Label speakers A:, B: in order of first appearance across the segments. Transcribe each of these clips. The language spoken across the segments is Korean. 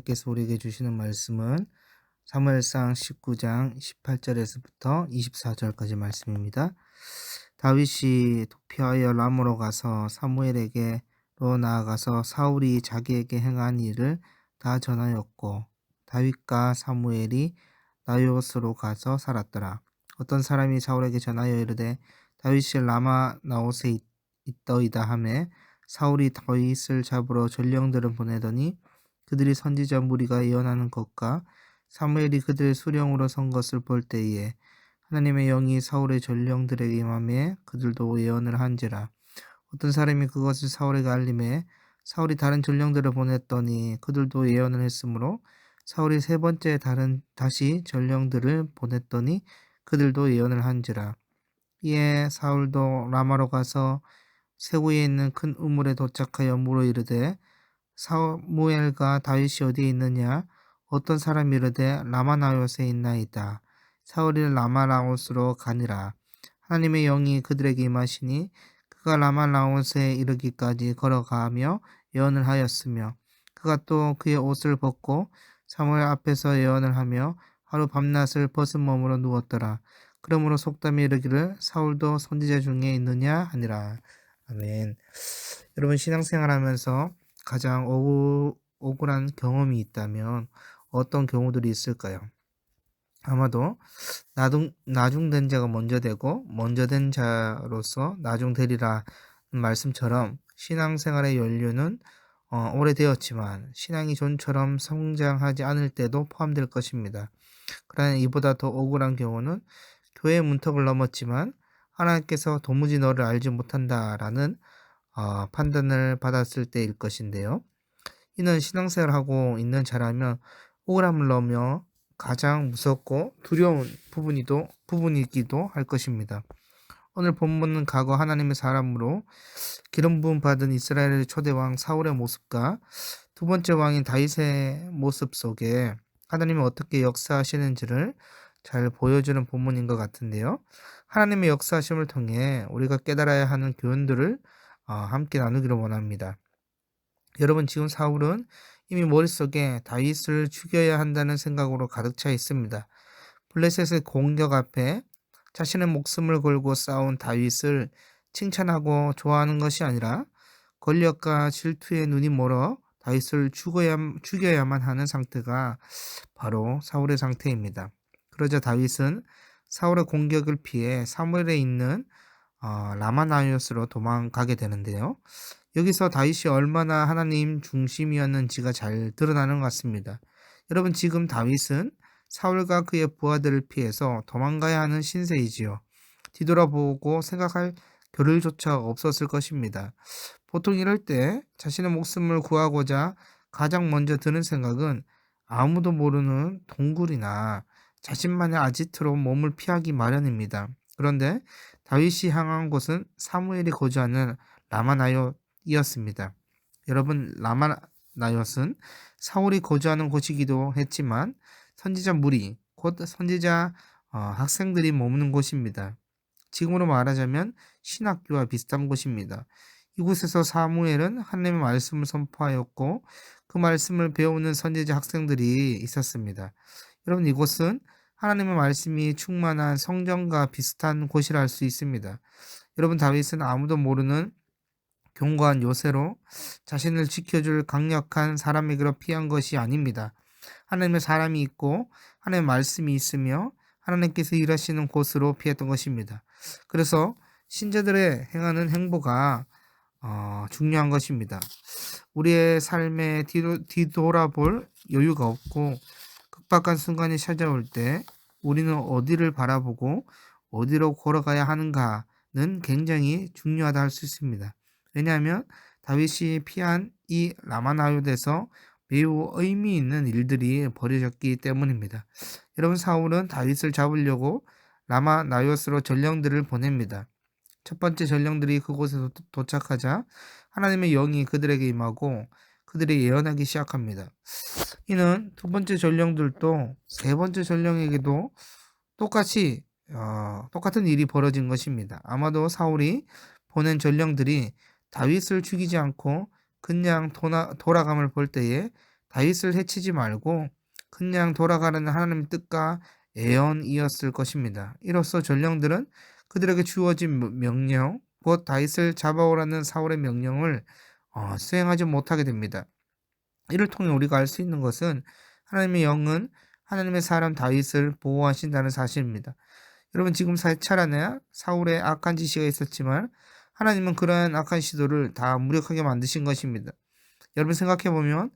A: 하나님께서 우리에게 주시는 말씀은 사무엘상 19장 18절에서부터 24절까지 말씀입니다. 다윗이 도피하여 람으로 가서 사무엘에게로 나아가서 사울이 자기에게 행한 일을 다 전하였고, 다윗과 사무엘이 나요스로 가서 살았더라. 어떤 사람이 사울에게 전하여 이르되 다윗이 라마 나옷에 있더이다 하매 사울이 다윗을 잡으러 전령들을 보내더니 그들이 선지자 무리가 예언하는 것과 사무엘이 그들의 수령으로 선 것을 볼 때에 하나님의 영이 사울의 전령들에게 임하매 그들도 예언을 한지라. 어떤 사람이 그것을 사울에게 알림해 사울이 다른 전령들을 보냈더니 그들도 예언을 했으므로 사울이 세 번째 다시 전령들을 보냈더니 그들도 예언을 한지라. 이에 사울도 라마로 가서 세구에 있는 큰 우물에 도착하여 물어 이르되 사무엘과 다윗이 어디에 있느냐? 어떤 사람이 이르되 라마나옷에 있나이다. 사울이 라마나옷으로 가니라. 하나님의 영이 그들에게 임하시니 그가 라마나옷에 이르기까지 걸어가며 예언을 하였으며 그가 또 그의 옷을 벗고 사무엘 앞에서 예언을 하며 하루 밤낮을 벗은 몸으로 누웠더라. 그러므로 속담이 이르기를 사울도 선지자 중에 있느냐 하니라. 아멘. 여러분, 신앙생활하면서 가장 억울한 경험이 있다면 어떤 경우들이 있을까요? 아마도 나중된 자가 먼저 되고 먼저 된 자로서 나중되리라 말씀처럼 신앙생활의 연륜은 오래되었지만 신앙이 좀처럼 성장하지 않을 때도 포함될 것입니다. 그러나 이보다 더 억울한 경우는 교회의 문턱을 넘었지만 하나님께서 도무지 너를 알지 못한다라는 판단을 받았을 때일 것인데요. 이는 신앙생활하고 있는 자라면 억울함을 넘어 가장 무섭고 두려운 부분이기도 할 것입니다. 오늘 본문은 과거 하나님의 사람으로 기름 부음 받은 이스라엘의 초대왕 사울의 모습과 두 번째 왕인 다윗의 모습 속에 하나님이 어떻게 역사하시는지를 잘 보여주는 본문인 것 같은데요. 하나님의 역사하심을 통해 우리가 깨달아야 하는 교훈들을 함께 나누기를 원합니다. 여러분, 지금 사울은 이미 머릿속에 다윗을 죽여야 한다는 생각으로 가득 차 있습니다. 블레셋의 공격 앞에 자신의 목숨을 걸고 싸운 다윗을 칭찬하고 좋아하는 것이 아니라 권력과 질투에 눈이 멀어 다윗을 죽여야만 하는 상태가 바로 사울의 상태입니다. 그러자 다윗은 사울의 공격을 피해 사무엘에 있는 라마나이옷으로 도망가게 되는데요. 여기서 다윗이 얼마나 하나님 중심이었는지가 잘 드러나는 것 같습니다. 여러분, 지금 다윗은 사울과 그의 부하들을 피해서 도망가야 하는 신세이지요. 뒤돌아보고 생각할 겨를조차 없었을 것입니다. 보통 이럴 때 자신의 목숨을 구하고자 가장 먼저 드는 생각은 아무도 모르는 동굴이나 자신만의 아지트로 몸을 피하기 마련입니다. 그런데 다윗이 향한 곳은 사무엘이 거주하는 라마나옅이었습니다. 여러분, 라마나옅은 사울이 거주하는 곳이기도 했지만 선지자 무리, 곧 선지자 학생들이 머무는 곳입니다. 지금으로 말하자면 신학교와 비슷한 곳입니다. 이곳에서 사무엘은 하나님의 말씀을 선포하였고 그 말씀을 배우는 선지자 학생들이 있었습니다. 여러분, 이곳은 하나님의 말씀이 충만한 성전과 비슷한 곳이라 할 수 있습니다. 여러분, 다윗은 아무도 모르는 견고한 요새로 자신을 지켜줄 강력한 사람에게로 피한 것이 아닙니다. 하나님의 사람이 있고 하나님의 말씀이 있으며 하나님께서 일하시는 곳으로 피했던 것입니다. 그래서 신자들의 행하는 행보가 중요한 것입니다. 우리의 삶에 뒤돌아볼 여유가 없고 급박한 순간이 찾아올 때 우리는 어디를 바라보고 어디로 걸어가야 하는가는 굉장히 중요하다 할 수 있습니다. 왜냐하면 다윗이 피한 이 라마나옅에서 매우 의미 있는 일들이 벌어졌기 때문입니다. 여러분, 사울은 다윗을 잡으려고 라마나옅으로 전령들을 보냅니다. 첫 번째 전령들이 그곳에 도착하자 하나님의 영이 그들에게 임하고 그들이 예언하기 시작합니다. 이는 두 번째 전령들도 세 번째 전령에게도 똑같은 일이 벌어진 것입니다. 아마도 사울이 보낸 전령들이 다윗을 죽이지 않고 그냥 돌아감을 볼 때에 다윗을 해치지 말고 그냥 돌아가는 하나님의 뜻과 애언이었을 것입니다. 이로써 전령들은 그들에게 주어진 명령, 곧 다윗을 잡아오라는 사울의 명령을 수행하지 못하게 됩니다. 이를 통해 우리가 알 수 있는 것은 하나님의 영은 하나님의 사람 다윗을 보호하신다는 사실입니다. 여러분, 지금 사찰 안에 사울의 악한 지시가 있었지만 하나님은 그러한 악한 시도를 다 무력하게 만드신 것입니다. 여러분, 생각해보면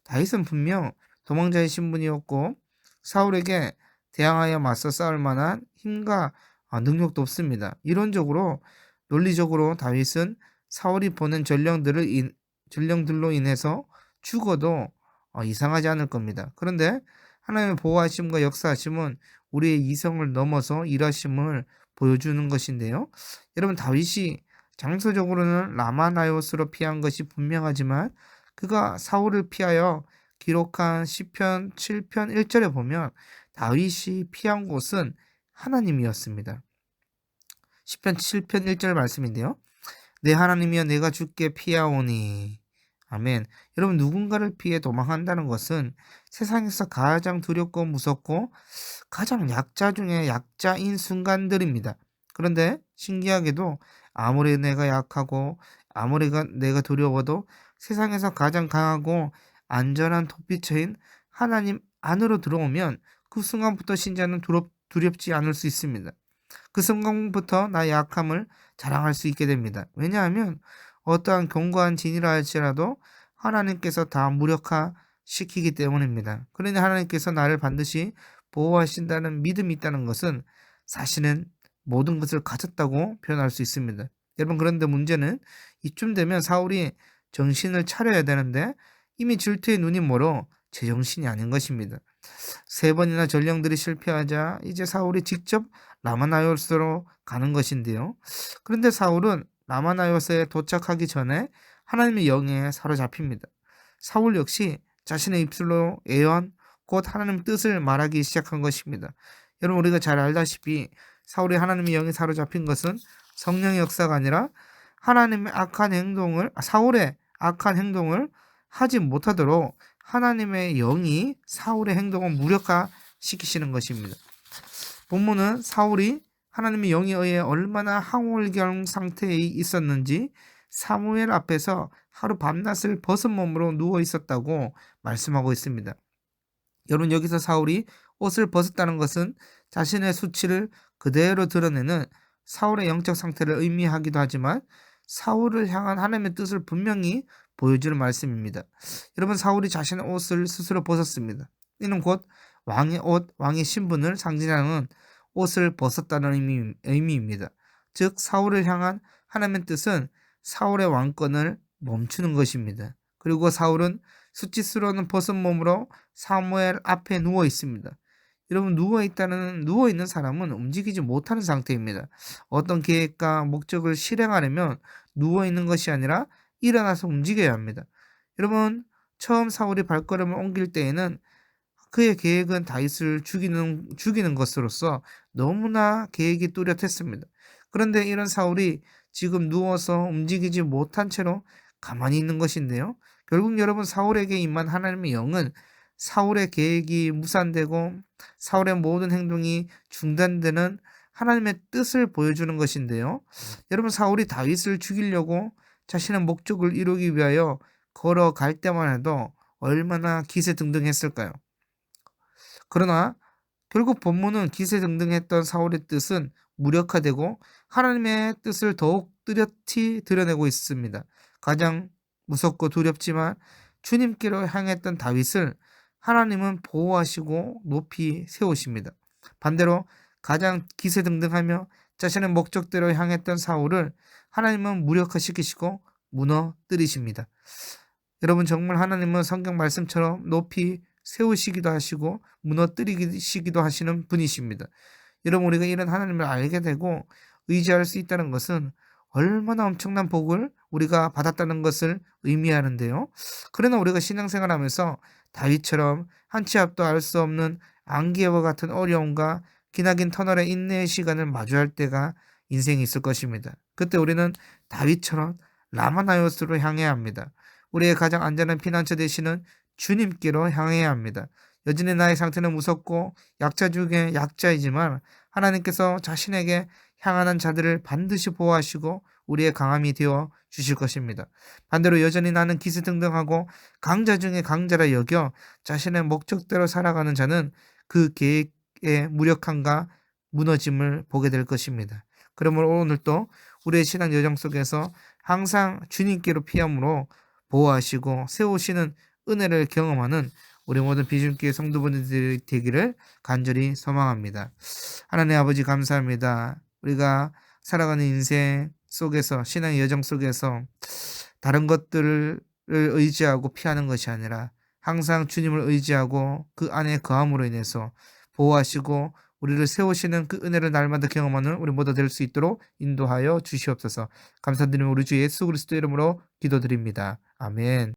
A: 다윗은 분명 도망자의 신분이었고 사울에게 대항하여 맞서 싸울 만한 힘과 능력도 없습니다. 이론적으로, 논리적으로 다윗은 사울이 보낸 전령들로 인해서 죽어도 이상하지 않을 겁니다. 그런데 하나님의 보호하심과 역사하심은 우리의 이성을 넘어서 일하심을 보여주는 것인데요. 여러분, 다윗이 장소적으로는 라마나요스로 피한 것이 분명하지만 그가 사울을 피하여 기록한 시편 7편 1절에 보면 다윗이 피한 곳은 하나님이었습니다. 시편 7편 1절 말씀인데요. 내 하나님이여, 내가 주께 피하오니. 아멘. 여러분, 누군가를 피해 도망한다는 것은 세상에서 가장 두렵고 무섭고 가장 약자 중에 약자인 순간들입니다. 그런데 신기하게도 아무리 내가 약하고 아무리 내가 두려워도 세상에서 가장 강하고 안전한 도피처인 하나님 안으로 들어오면 그 순간부터 신자는 두렵지 않을 수 있습니다. 그 순간부터 나의 약함을 자랑할 수 있게 됩니다. 왜냐하면 어떠한 견고한 진이라 할지라도 하나님께서 다 무력화시키기 때문입니다. 그러니 하나님께서 나를 반드시 보호하신다는 믿음이 있다는 것은 사실은 모든 것을 가졌다고 표현할 수 있습니다. 여러분, 그런데 문제는 이쯤 되면 사울이 정신을 차려야 되는데 이미 질투의 눈이 멀어 제정신이 아닌 것입니다. 3번이나 전령들이 실패하자 이제 사울이 직접 라마나요스로 가는 것인데요. 그런데 사울은 라마나요스에 도착하기 전에 하나님의 영에 사로잡힙니다. 사울 역시 자신의 입술로 애언, 곧 하나님의 뜻을 말하기 시작한 것입니다. 여러분, 우리가 잘 알다시피 사울이 하나님의 영에 사로잡힌 것은 성령의 역사가 아니라 사울의 악한 행동을 하지 못하도록 하나님의 영이 사울의 행동을 무력화시키시는 것입니다. 본문은 사울이 하나님의 영에 의해 얼마나 항울경 상태에 있었는지 사무엘 앞에서 하루 밤낮을 벗은 몸으로 누워 있었다고 말씀하고 있습니다. 여러분, 여기서 사울이 옷을 벗었다는 것은 자신의 수치를 그대로 드러내는 사울의 영적 상태를 의미하기도 하지만 사울을 향한 하나님의 뜻을 분명히 보여주는 말씀입니다. 여러분, 사울이 자신의 옷을 스스로 벗었습니다. 이는 곧 왕의 옷, 왕의 신분을 상징하는 옷을 벗었다는 의미입니다. 즉, 사울을 향한 하나님의 뜻은 사울의 왕권을 멈추는 것입니다. 그리고 사울은 수치스러운 벗은 몸으로 사무엘 앞에 누워 있습니다. 여러분, 누워 있는 사람은 움직이지 못하는 상태입니다. 어떤 계획과 목적을 실행하려면 누워 있는 것이 아니라 일어나서 움직여야 합니다. 여러분, 처음 사울이 발걸음을 옮길 때에는 그의 계획은 다윗을 죽이는 것으로서 너무나 계획이 뚜렷했습니다. 그런데 이런 사울이 지금 누워서 움직이지 못한 채로 가만히 있는 것인데요. 결국 여러분, 사울에게 임한 하나님의 영은 사울의 계획이 무산되고 사울의 모든 행동이 중단되는 하나님의 뜻을 보여주는 것인데요. 여러분, 사울이 다윗을 죽이려고 자신의 목적을 이루기 위하여 걸어갈 때만 해도 얼마나 기세등등했을까요? 그러나 결국 본문은 기세등등했던 사울의 뜻은 무력화되고 하나님의 뜻을 더욱 뚜렷이 드러내고 있습니다. 가장 무섭고 두렵지만 주님께로 향했던 다윗을 하나님은 보호하시고 높이 세우십니다. 반대로 가장 기세등등하며 자신의 목적대로 향했던 사울을 하나님은 무력화시키시고 무너뜨리십니다. 여러분, 정말 하나님은 성경 말씀처럼 높이 세우시기도 하시고 무너뜨리시기도 하시는 분이십니다. 여러분, 우리가 이런 하나님을 알게 되고 의지할 수 있다는 것은 얼마나 엄청난 복을 우리가 받았다는 것을 의미하는데요. 그러나 우리가 신앙생활하면서 다윗처럼 한 치 앞도 알 수 없는 안개와 같은 어려움과 기나긴 터널의 인내의 시간을 마주할 때가 인생이 있을 것입니다. 그때 우리는 다윗처럼 라마나요스로 향해야 합니다. 우리의 가장 안전한 피난처 되시는 주님께로 향해야 합니다. 여전히 나의 상태는 무섭고 약자 중에 약자이지만 하나님께서 자신에게 향하는 자들을 반드시 보호하시고 우리의 강함이 되어 주실 것입니다. 반대로 여전히 나는 기세등등하고 강자 중에 강자라 여겨 자신의 목적대로 살아가는 자는 그 계획의 무력함과 무너짐을 보게 될 것입니다. 그러므로 오늘도 우리의 신앙 여정 속에서 항상 주님께로 피함으로 보호하시고 세우시는 은혜를 경험하는 우리 모든 비중교회 성도분들이 되기를 간절히 소망합니다. 하나님 아버지 감사합니다. 우리가 살아가는 인생 속에서 신앙의 여정 속에서 다른 것들을 의지하고 피하는 것이 아니라 항상 주님을 의지하고 그 안에 거함으로 인해서 보호하시고 우리를 세우시는 그 은혜를 날마다 경험하는 우리 모두 될 수 있도록 인도하여 주시옵소서. 감사드리며 우리 주 예수 그리스도 이름으로 기도드립니다. 아멘.